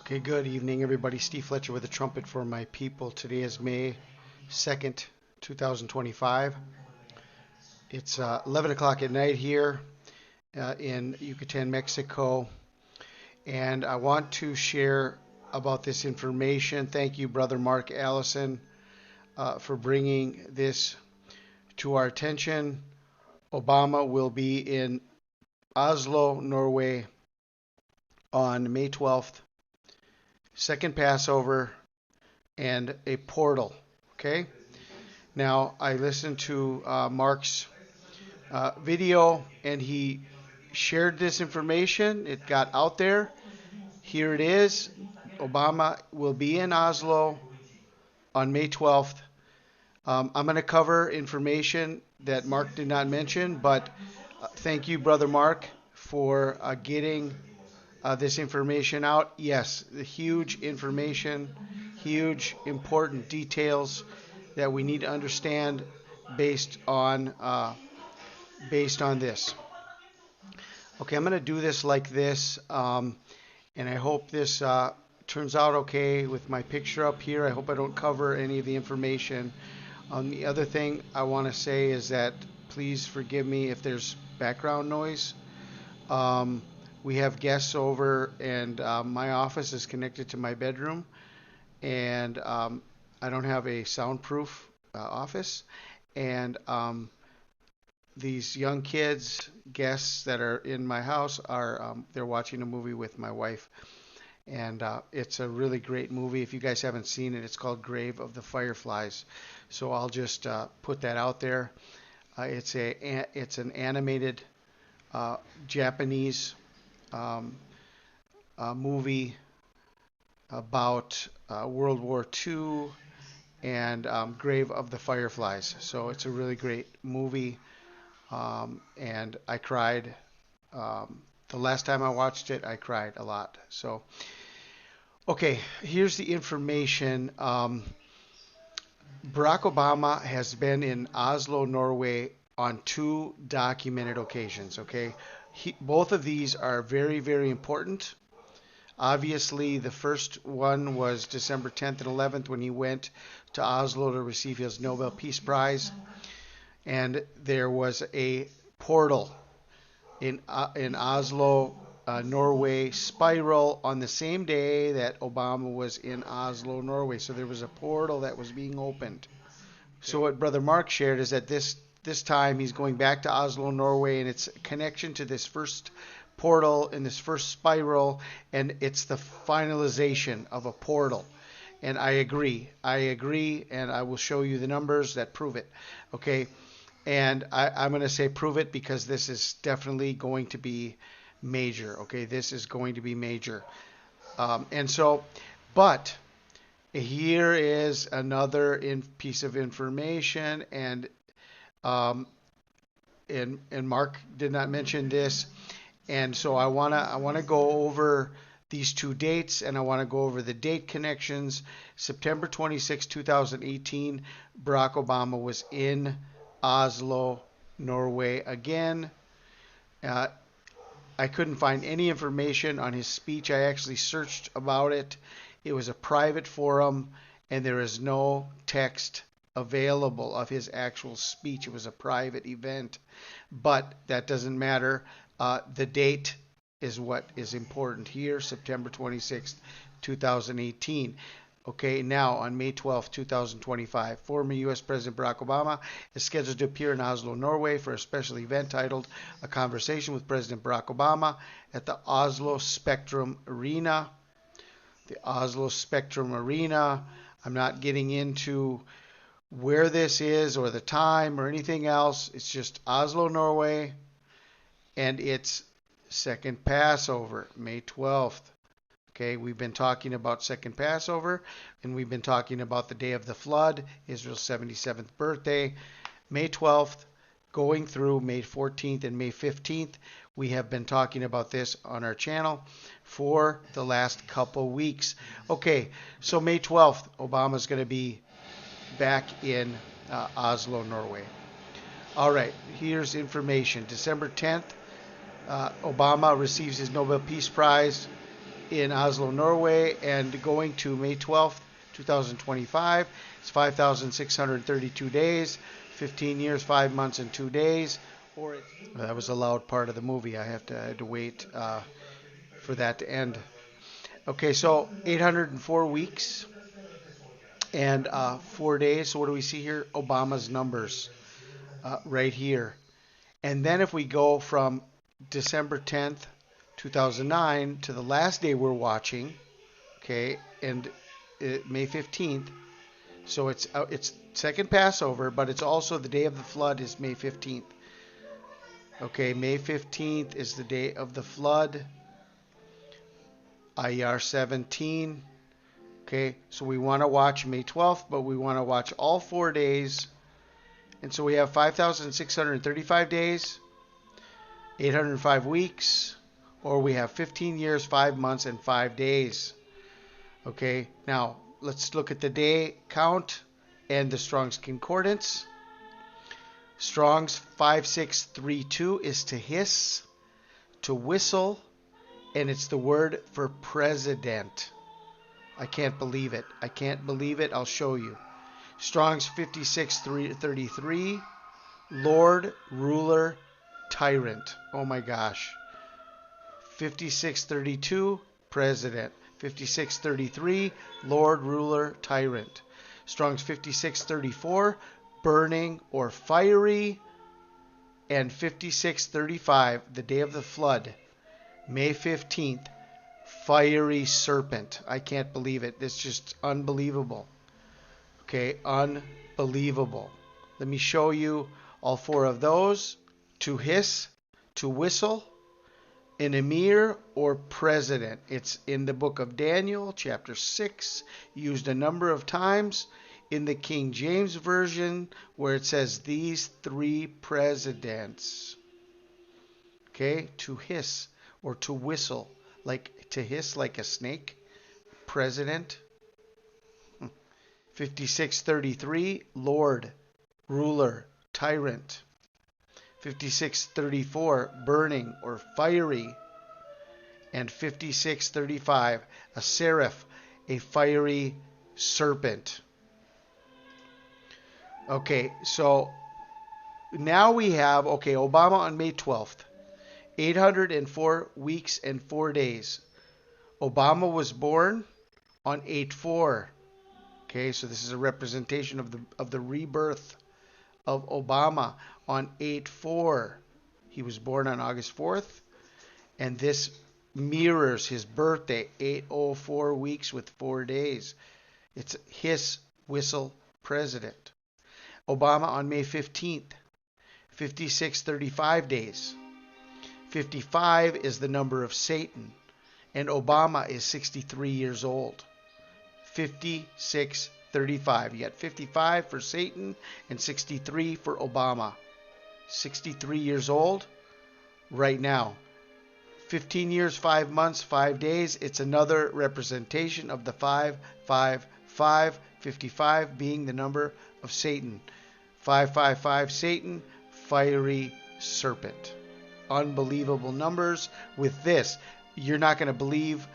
Okay, good evening, everybody. Steve Fletcher with the Trumpet for My People. Today is May 2nd, 2025. It's 11 o'clock at night here in Yucatan, Mexico. And I want to share about this information. Thank you, Brother Mark Allison, for bringing this to our attention. Obama will be in Oslo, Norway on May 12th. Second Passover, and a portal. Okay. Now I listened to Mark's video, and he shared this information. It got out there. Here it is. Obama will be in Oslo on May 12th. I'm going to cover information that Mark did not mention, but thank you, Brother Mark, for getting this information out. Yes, the huge information, huge important details that we need to understand based on this. Okay, I'm going to do this like this, and I hope this turns out okay with my picture up here. I hope I don't cover any of the information. The other thing I want to say is that please forgive me if there's background noise. We have guests over, and my office is connected to my bedroom, and I don't have a soundproof office. And these young kids, guests that are in my house, are they're watching a movie with my wife, and it's a really great movie. If you guys haven't seen it, it's called Grave of the Fireflies. So I'll just put that out there. It's an animated Japanese movie about World War II and Grave of the Fireflies. So it's a really great movie, and I cried. The last time I watched it, I cried a lot. So, okay, here's the information. Barack Obama has been in Oslo, Norway on 2 documented occasions, okay? Both of these are very, very important. Obviously, the first one was December 10th and 11th when he went to Oslo to receive his Nobel Peace Prize. And there was a portal in Oslo, Norway, spiral on the same day that Obama was in Oslo, Norway. So there was a portal that was being opened. So what Brother Mark shared is that this time he's going back to Oslo, Norway, and it's a connection to this first portal in this first spiral, and it's the finalization of a portal. And I agree, and I will show you the numbers that prove it. Okay, and I'm going to say prove it because this is definitely going to be major. Okay, this is going to be major. And so, but here is another piece of information, and Mark did not mention this, and so I wanna go over these 2 dates, and I want to go over the date connections. September 26, 2018, Barack Obama was in Oslo, Norway again. I couldn't find any information on his speech. I actually searched about it. It was a private forum, and there is no text available of his actual speech. It was a private event, but that doesn't matter. The date is what is important here, September 26th, 2018. Okay, now on May 12th, 2025, former U.S. President Barack Obama is scheduled to appear in Oslo, Norway for a special event titled A Conversation with President Barack Obama at the Oslo Spectrum Arena. The Oslo Spectrum Arena. I'm not getting into where this is or the time or anything else. It's just Oslo, Norway, and it's Second Passover, May 12th. Okay, we've been talking about Second Passover, and we've been talking about the day of the flood, Israel's 77th birthday, May 12th, going through May 14th and May 15th. We have been talking about this on our channel for the last couple weeks. Okay, so May 12th, Obama's going to be back in Oslo, Norway. All right, here's information. December 10th, Obama receives his Nobel Peace Prize. in Oslo, Norway, and going to May 12th, 2025. It's 5,632 days, 15 years, 5 months, and 2 days. That was a loud part of the movie. I had to wait for that to end. Okay, so 804 weeks and 4 days. So what do we see here? Obama's numbers right here. And then if we go from December 10th, 2009 to the last day we're watching, okay, and May 15th. So it's second Passover, but it's also the day of the flood is May 15th. Okay, May 15th is the day of the flood. IR 17. Okay, so we want to watch May 12th, but we want to watch all 4 days. And so we have 5,635 days, 805 weeks, or we have 15 years, 5 months, and 5 days. Okay, now let's look at the day count and the Strong's Concordance. Strong's 5632 is to hiss, to whistle, and it's the word for president. I can't believe it. I can't believe it. I'll show you. Strong's 5633, Lord, ruler, tyrant. Oh my gosh. 5632, president. 5633, Lord, ruler, tyrant. Strong's 5634, burning or fiery. And 5635, the day of the flood, May 15th, fiery serpent. I can't believe it. It's just unbelievable. Okay, unbelievable. Let me show you all 4 of those. To hiss, to whistle, an emir or president. It's in the book of Daniel, chapter 6, used a number of times in the King James Version where it says these 3 presidents. Okay, to hiss or to whistle, like to hiss like a snake, president. 5633, Lord, ruler, tyrant. 5634, burning or fiery. And 5635, a seraph, a fiery serpent. Okay, so now we have, okay, Obama on May 12th, 804 weeks and 4 days. Obama was born on 8/4. Okay, so this is a representation of the rebirth of Obama on 8/4. He was born on August 4th, and this mirrors his birthday, 804 weeks with 4 days. It's hiss, whistle, president. Obama on May 15th, 5635 days. 55 is the number of Satan, and Obama is 63 years old. 5635. You got 55 for Satan and 63 for Obama. 63 years old right now. 15 years, 5 months, 5 days. It's another representation of the 555, 55 being the number of Satan. 555 Satan, fiery serpent. Unbelievable numbers. With this, you're not going to believe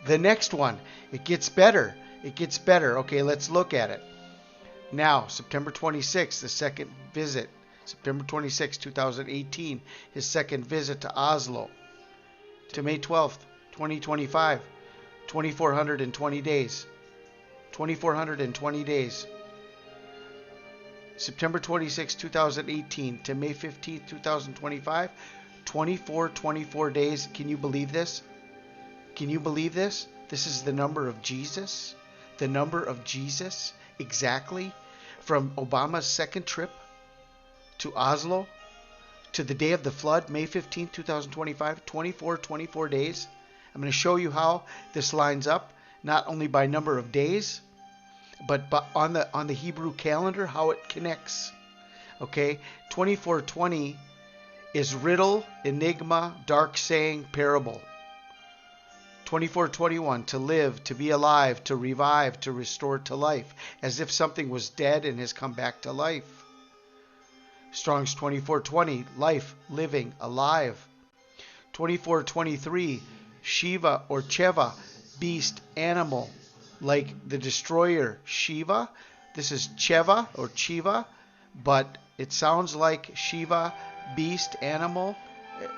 the next one. It gets better. It gets better. Okay, let's look at it. Now, September 26th, the second visit. September 26, 2018, his second visit to Oslo. To May 12th, 2025, 2,420 days. 2,420 days. September 26, 2018 to May 15th, 2025, 24 days. Can you believe this? Can you believe this? This is the number of Jesus. The number of Jesus, exactly, from Obama's second trip to Oslo to the day of the flood, May 15th, 2025, 24 days. I'm going to show you how this lines up, not only by number of days, but on the Hebrew calendar, how it connects. Okay, 2420 is riddle, enigma, dark saying, parable. 2421, to live, to be alive, to revive, to restore to life, as if something was dead and has come back to life. Strong's 2420, life, living, alive. 2423, Shiva or Cheva, beast, animal, like the destroyer Shiva. This is Cheva or Chiva, but it sounds like Shiva, beast, animal.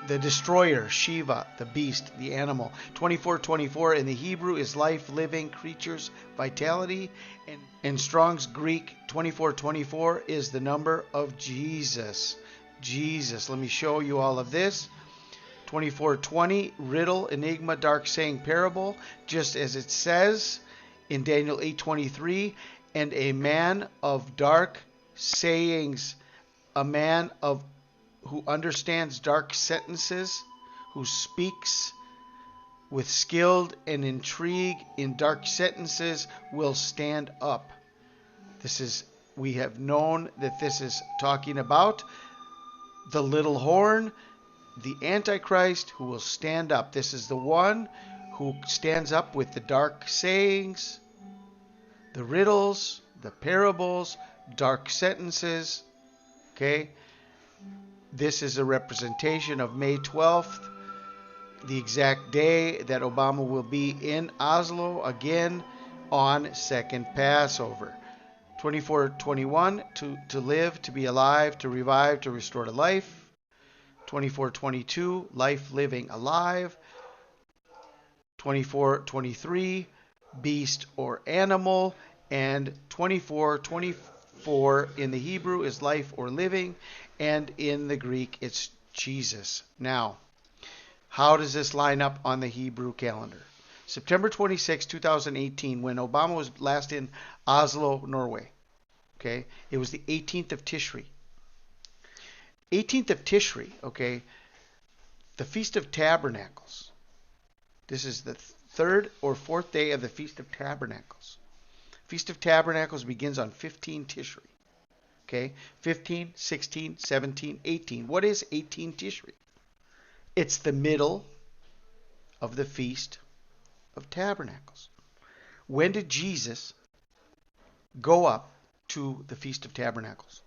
The destroyer, Shiva, the beast, the animal. 2424 in the Hebrew is life, living, creatures, vitality. And in Strong's Greek, 2424 is the number of Jesus. Jesus. Let me show you all of this. 2420, riddle, enigma, dark saying, parable, just as it says in Daniel 8:23, and a man of dark sayings, a man of who understands dark sentences, who speaks with skill and intrigue in dark sentences, will stand up. We have known that this is talking about the little horn, the Antichrist who will stand up. This is the one who stands up with the dark sayings, the riddles, the parables, dark sentences. Okay? This is a representation of May 12th, the exact day that Obama will be in Oslo again on second Passover. 2421, to live, to be alive, to revive, to restore to life. 2422, life, living, alive. 2423, beast or animal. And 2424 in the Hebrew is life or living, and in the Greek it's Jesus. Now, how does this line up on the Hebrew calendar? September 26, 2018, when Obama was last in Oslo, Norway. Okay, it was the 18th of Tishri. 18th of Tishri, okay, the Feast of Tabernacles. This is the third or fourth day of the Feast of Tabernacles. Feast of Tabernacles begins on 15 Tishri. Okay, 15, 16, 17, 18. What is 18 Tishri? It's the middle of the Feast of Tabernacles. When did Jesus go up to the Feast of Tabernacles?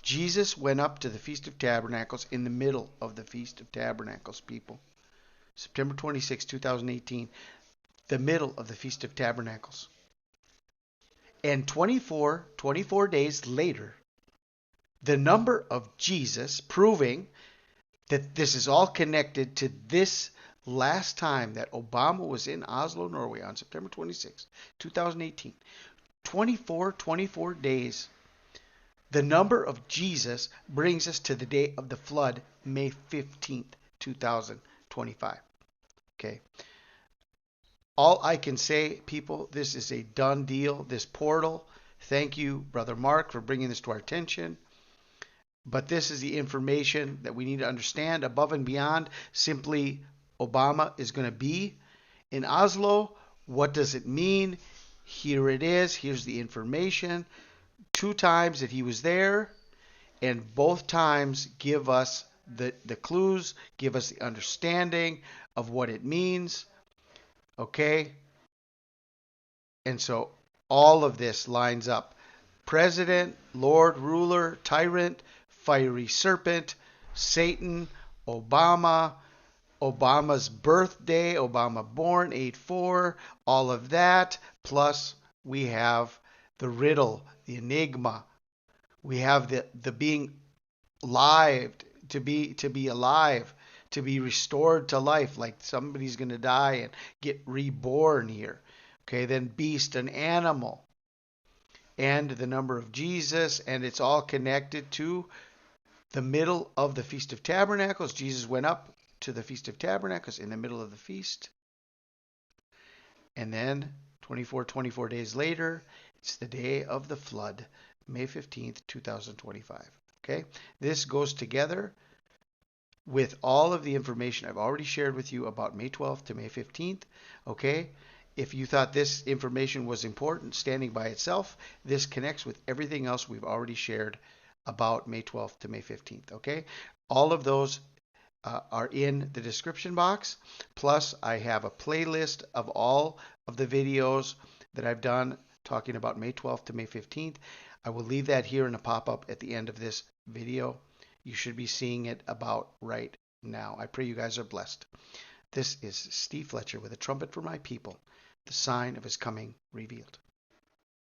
Jesus went up to the Feast of Tabernacles in the middle of the Feast of Tabernacles, people. September 26, 2018, the middle of the Feast of Tabernacles. And 24 days later, the number of Jesus, proving that this is all connected to this last time that Obama was in Oslo, Norway on September 26, 2018. 24 days. The number of Jesus brings us to the day of the flood, May 15th, 2025. Okay. All I can say, people, this is a done deal, this portal. Thank you, Brother Mark, for bringing this to our attention. But this is the information that we need to understand above and beyond simply Obama is going to be in Oslo. What does it mean? Here it is. Here's the information. 2 times that he was there, and both times give us the clues, give us the understanding of what it means. Okay? And so all of this lines up. President, Lord, ruler, tyrant, fiery serpent, Satan, Obama, Obama's birthday, Obama born 8/4, all of that, plus we have the riddle, the enigma. We have the being live, to be alive, to be restored to life, like somebody's going to die and get reborn here. Okay, then beast, an animal, and the number of Jesus, and it's all connected to the middle of the Feast of Tabernacles. Jesus went up to the Feast of Tabernacles in the middle of the feast. And then 24 days later, it's the day of the flood, May 15th, 2025. Okay? This goes together with all of the information I've already shared with you about May 12th to May 15th. Okay? If you thought this information was important standing by itself, this connects with everything else we've already shared about May 12th to May 15th. Okay? All of those are in the description box. Plus, I have a playlist of all of the videos that I've done talking about May 12th to May 15th. I will leave that here in a pop-up at the end of this video. You should be seeing it about right now. I pray you guys are blessed. This is Steve Fletcher with a trumpet for my people, the sign of his coming revealed.